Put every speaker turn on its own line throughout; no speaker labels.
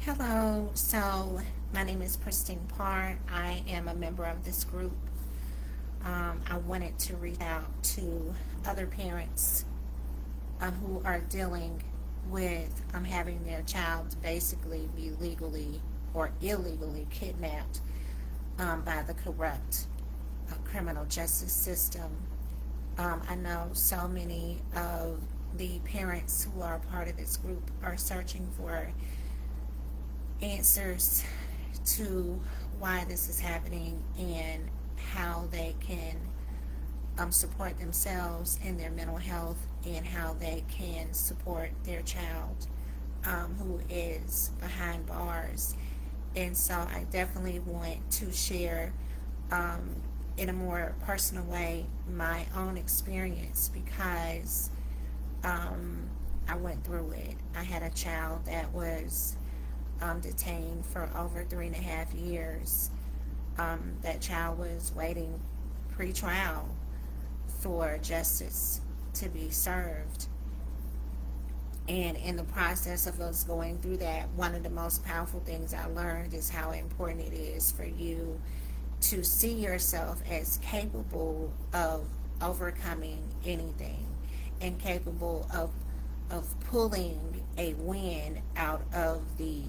Hello, so my name is Christine Parr. I am a member of this group. I wanted to reach out to other parents who are dealing with having their child basically be legally or illegally kidnapped by the corrupt criminal justice system. I know so many of the parents who are part of this group are searching for answers to why this is happening and how they can support themselves in their mental health and how they can support their child who is behind bars. And so I definitely want to share in a more personal way my own experience because I went through it. I had a child that was detained for over 3.5 years. That child was waiting pre-trial for justice to be served. And in the process of us going through that, one of the most powerful things I learned is how important it is for you to see yourself as capable of overcoming anything and capable of pulling a win out of the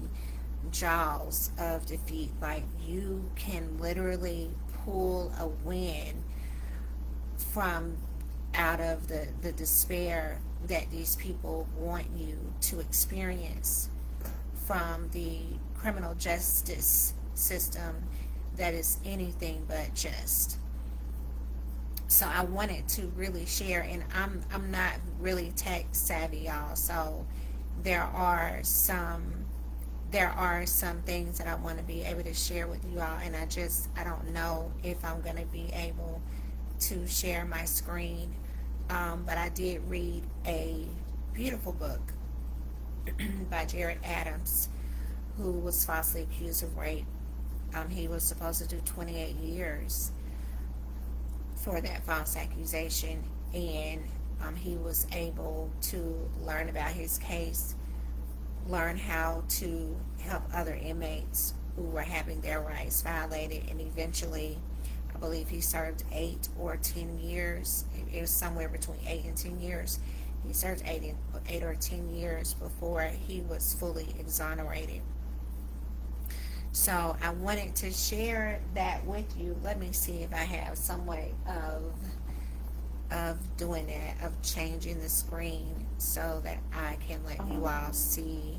jaws of defeat. Like, you can literally pull a win from out of the despair that these people want you to experience from the criminal justice system that is anything but just. So I wanted to really share, and I'm not really tech savvy, y'all. So there are some there are some things that I want to be able to share with you all, and I don't know if I'm going to be able to share my screen. But I did read a beautiful book by Jared Adams, who was falsely accused of rape. He was supposed to do 28 years for that false accusation, and he was able to learn about his case, learn how to help other inmates who were having their rights violated, and eventually, I believe he served 8 or 10 years. It was somewhere between 8 and 10 years. He served 8 or 10 years before he was fully exonerated. So I wanted to share that with you. Let me see if I have some way of doing that, of changing the screen so that I can let you all see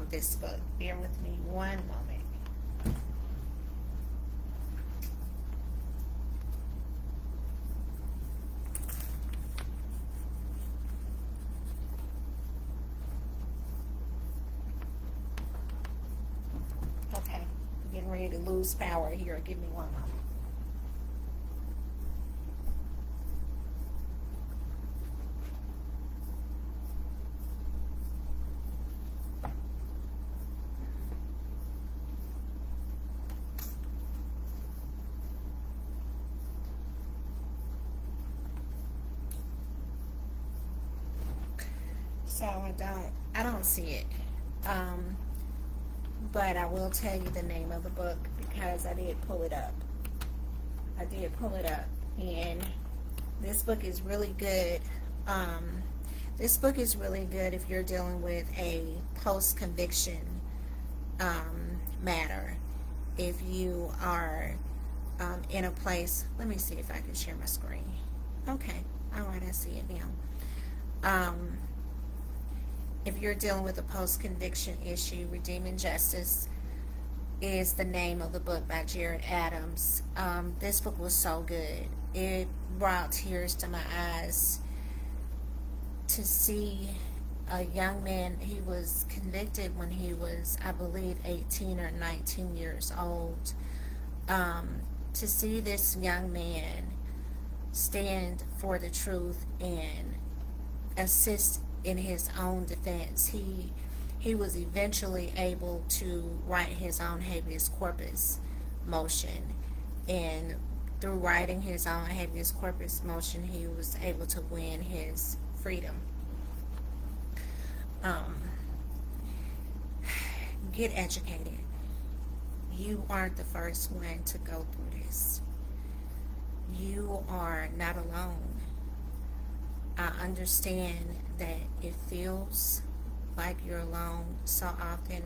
this book. Bear with me one moment. Okay, I'm getting ready to lose power here. Give me one moment. So I don't see it. Um, but I will tell you the name of the book because I did pull it up. And this book is really good. This book is really good if you're dealing with a post-conviction matter. If you are in a place, let me see if I can share my screen. Okay, all right, I see it now. If you're dealing with a post-conviction issue, Redeeming Justice is the name of the book by Jared Adams. This book was so good. It brought tears to my eyes to see a young man. He was convicted when he was, I believe, 18 or 19 years old. To see this young man stand for the truth and assist in his own defense. He was eventually able to write his own habeas corpus motion, and through writing his own habeas corpus motion, he was able to win his freedom. Um, get educated. You aren't the first one to go through this. You are not alone. I understand that it feels like you're alone so often,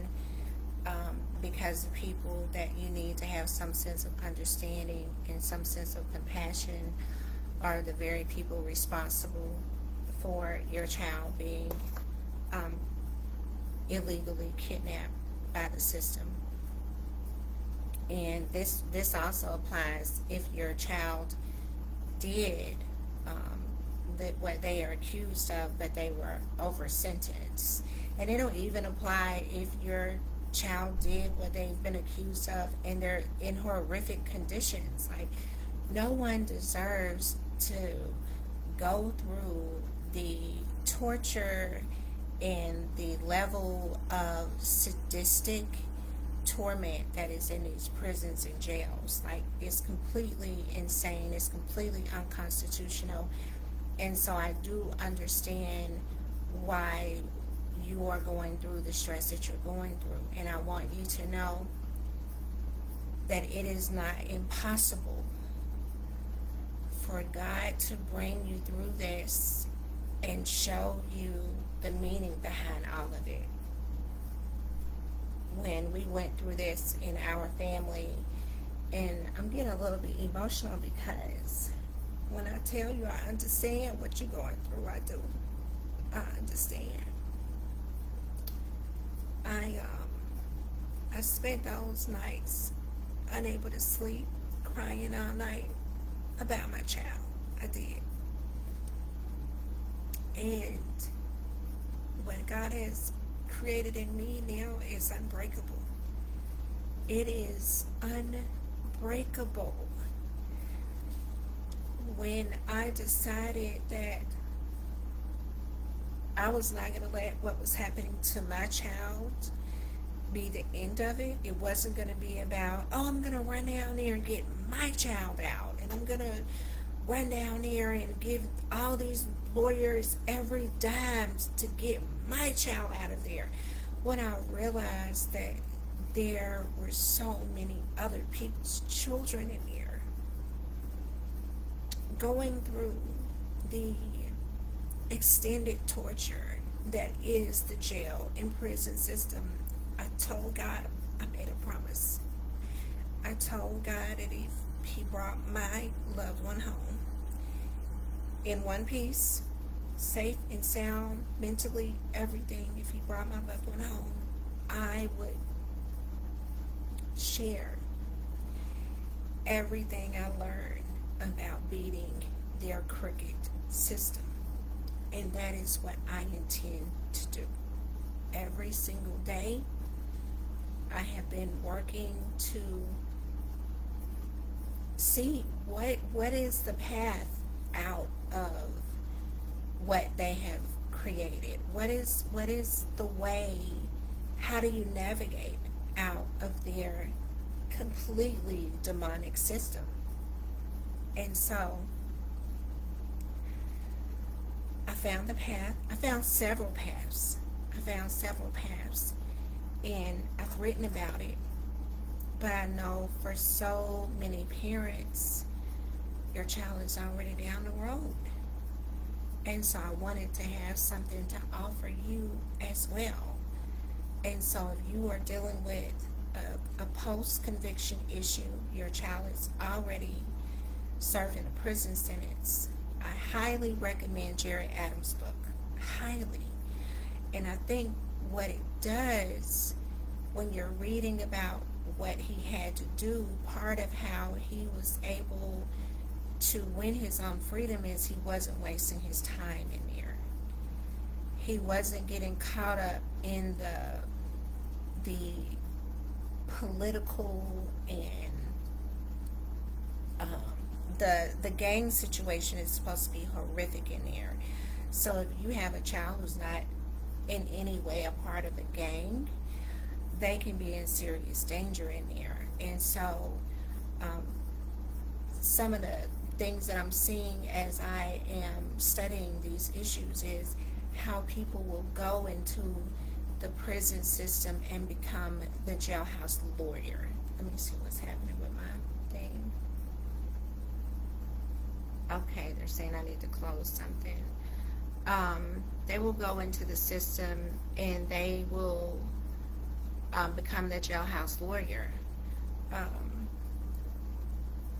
because the people that you need to have some sense of understanding and some sense of compassion are the very people responsible for your child being um, illegally kidnapped by the system. And this also applies if your child did that what they are accused of, but they were over sentenced. And it'll even apply if your child did what they've been accused of and they're in horrific conditions. Like, no one deserves to go through the torture and the level of sadistic torment that is in these prisons and jails. Like, it's completely insane, it's completely unconstitutional. And so I do understand why you are going through the stress that you're going through. And I want you to know that it is not impossible for God to bring you through this and show you the meaning behind all of it. When we went through this in our family, and I'm getting a little bit emotional because when I tell you I understand what you're going through, I do. I understand. I spent those nights unable to sleep, crying all night about my child. I did. And what God has created in me now is unbreakable. It is unbreakable. When I decided that I was not going to let what was happening to my child be the end of it, it wasn't going to be about, oh, I'm going to run down there and get my child out, and I'm going to run down there and give all these lawyers every dime to get my child out of there. When I realized that there were so many other people's children in there going through the extended torture that is the jail and prison system, I told God, I made a promise. I told God that if He brought my loved one home in one piece, safe and sound, mentally, everything, if He brought my loved one home, I would share everything I learned about beating their crooked system. And that is what I intend to do. Every single day, I have been working to see what is the path out of what they have created. What is the way? How do you navigate out of their completely demonic system? And so I found the path. I found several paths. And I've written about it. But I know for so many parents, your child is already down the road. And so I wanted to have something to offer you as well. And so if you are dealing with a post-conviction issue, your child is already serving a prison sentence, I highly recommend Jerry Adams' book. Highly. And I think what it does when you're reading about what he had to do, part of how he was able to win his own freedom is he wasn't wasting his time in there. He wasn't getting caught up in the political and the gang situation is supposed to be horrific in there. So if you have a child who's not in any way a part of a gang, they can be in serious danger in there. And so some of the things that I'm seeing as I am studying these issues is how people will go into the prison system and become the jailhouse lawyer. Let me see what's happening with my thing. Okay, they're saying I need to close something. They will go into the system and they will become the jailhouse lawyer. Um,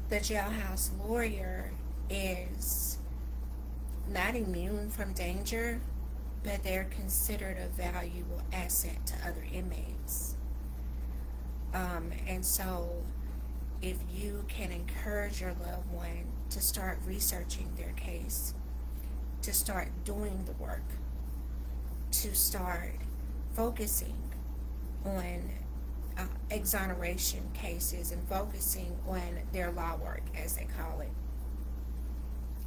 the jailhouse lawyer is not immune from danger, but they're considered a valuable asset to other inmates. And so, if you can encourage your loved one to start researching their case, to start doing the work, to start focusing on exoneration cases and focusing on their law work, as they call it,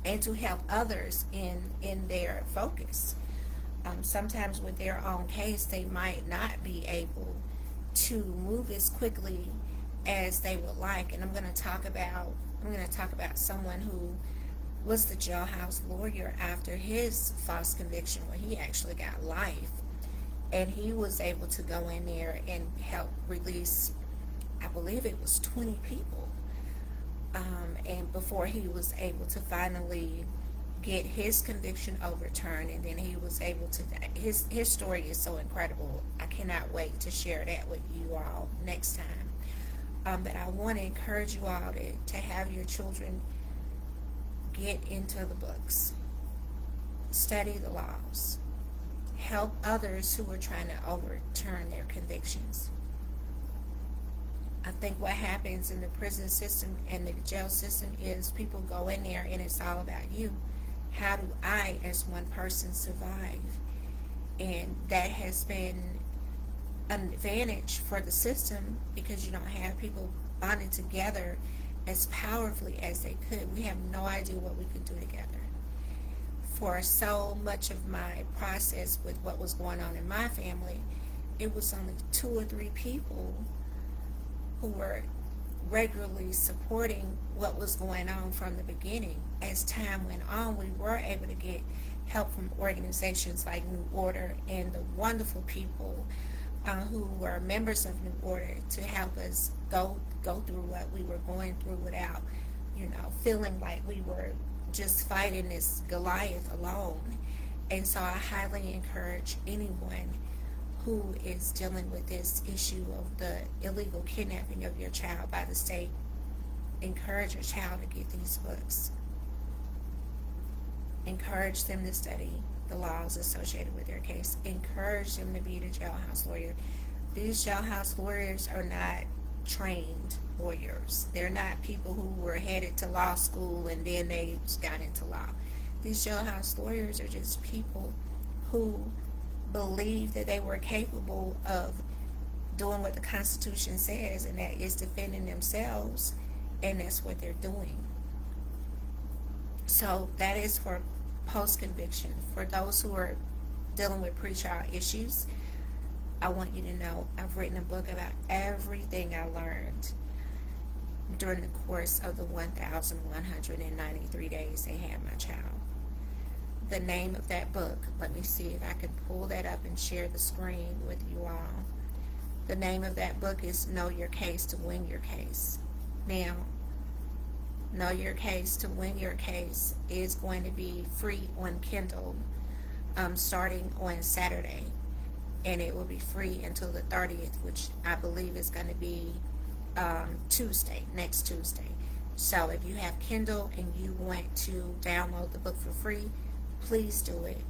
and to help others in their focus. Sometimes with their own case, they might not be able to move as quickly as they would like. And I'm going to talk about someone who was the jailhouse lawyer after his false conviction, where he actually got life, and he was able to go in there and help release, I believe it was 20 people, and before he was able to finally get his conviction overturned, and then he was able to, his story is so incredible. I cannot wait to share that with you all next time. But I want to encourage you all to have your children get into the books, study the laws, help others who are trying to overturn their convictions. I think what happens in the prison system and the jail system is people go in there and it's all about you. How do I, as one person, survive? And that has been an advantage for the system because you don't have people bonding together as powerfully as they could. We have no idea what we could do together. For so much of my process with what was going on in my family, it was only 2 or 3 people who were regularly supporting what was going on from the beginning. As time went on, we were able to get help from organizations like New Order and the wonderful people who were members of New Order to help us go through what we were going through without, feeling like we were just fighting this Goliath alone. And so I highly encourage anyone who is dealing with this issue of the illegal kidnapping of your child by the state, encourage your child to get these books. Encourage them to study the laws associated with their case. Encourage them to be the jailhouse lawyer. These jailhouse lawyers are not trained lawyers. They're not people who were headed to law school and then they got into law. These jailhouse lawyers are just people who believe that they were capable of doing what the Constitution says, and that is defending themselves, and that's what they're doing. So that is for post-conviction. For those who are dealing with pretrial issues, I want you to know I've written a book about everything I learned during the course of the 1,193 days they had my child. The name of that book, let me see if I can pull that up and share the screen with you all. The name of that book is Know Your Case to Win Your Case. Now, Know Your Case to Win Your Case is going to be free on Kindle starting on Saturday, and it will be free until the 30th, which I believe is going to be next Tuesday. So if you have Kindle and you want to download the book for free, please do it.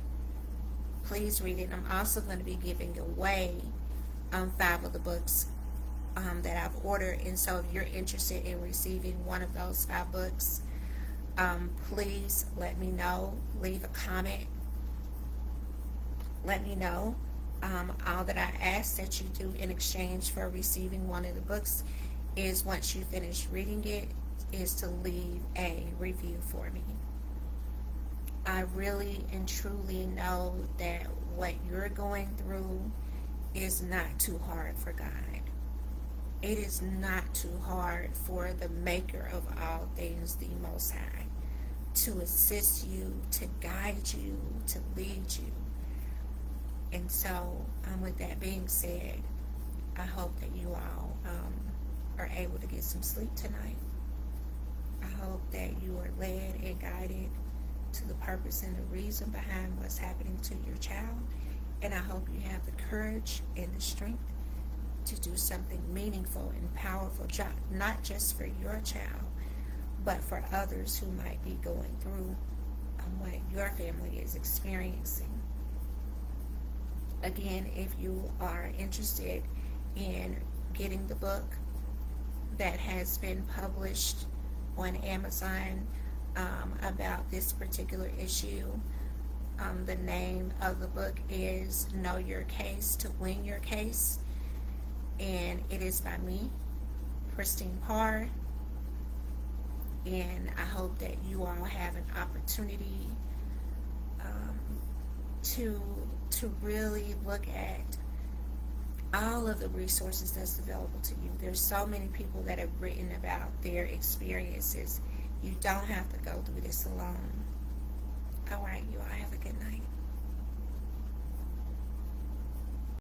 Please read it. I'm also going to be giving away 5 of the books that I've ordered, and so if you're interested in receiving one of those 5 books, please let me know. Leave a comment. Let me know. All that I ask that you do in exchange for receiving one of the books is, once you finish reading it, is to leave a review for me. I really and truly know that what you're going through is not too hard for God. It is not too hard for the maker of all things, the Most High, to assist you, to guide you, to lead you. And so, with that being said, I hope that you all are able to get some sleep tonight. I hope that you are led and guided to the purpose and the reason behind what's happening to your child. And I hope you have the courage and the strength to do something meaningful and powerful, not just for your child, but for others who might be going through what your family is experiencing. Again, if you are interested in getting the book that has been published on Amazon about this particular issue, the name of the book is Know Your Case to Win Your Case, and it is by me, Christine Parr. And I hope that you all have an opportunity to really look at all of the resources that's available to you. There's so many people that have written about their experiences. You don't have to go through this alone. All right, you all have a good night.